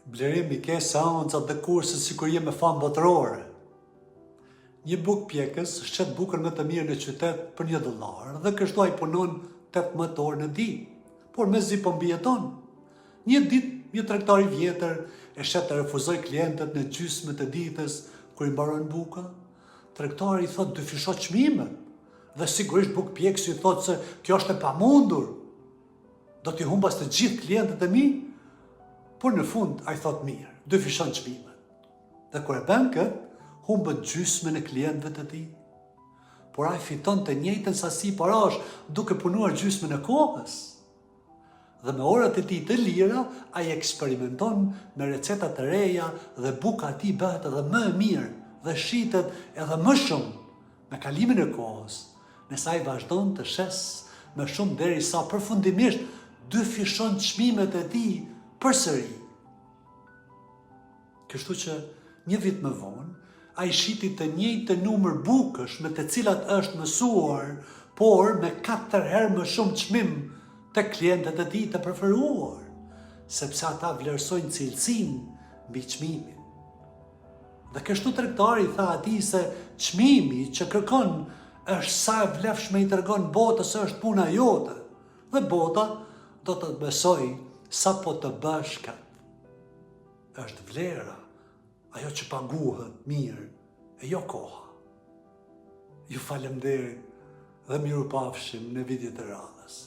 Blerimi ke seancat dhe kurset si kur je me famë botërore. Një buk pjekës shqet bukën më të mirë në qytet për $1 dhe kështu ai punon 18 orë në ditë, por mezi po mbijeton. Një ditë një tregtar i vjetër e shet të refuzoj klientët në gjysmën e ditës kur i mbaron buka. Tregtari i thot dyfisho çmimet dhe sigurisht buk pjekësi i thot se kjo është e pamundur. Do t'i humbas të gjithë klientët e mi, por në fund ai thot mirë, dyfishon çmimet. Dhe kur e bën kët, humbet gjysmën e klientëve të tij. Por ai fiton të njëjtën sasi parash duke punuar gjysmën e kohës. Dhe me orat e tij të lira, ai eksperimenton me receta të reja dhe buka e tij bëhet edhe më e mirë dhe shitet edhe më shumë me kalimin e kohës, nëse ai vazhdon të shes më shumë derisa përfundimisht dyfishon çmimet e tij përsëri. Kështu që një vit më vonë, ai shiti të njëjtë numër bukësh me të cilat është mësuar, por me 4 herë më shumë çmim të klientët e tij të preferuar, sepse ata vlerësojnë cilësinë mbi çmimin. Dhe kështu tregtari tha atij se çmimi që kërkon është sa e vlefshme i tregon botës se është puna jote, dhe bota do të besoj sa po të bësh kat. Është vlera, ajo që paguhet mirë, e jo koha. Ju falemnderit dhe mirupafshim në videot e radhës.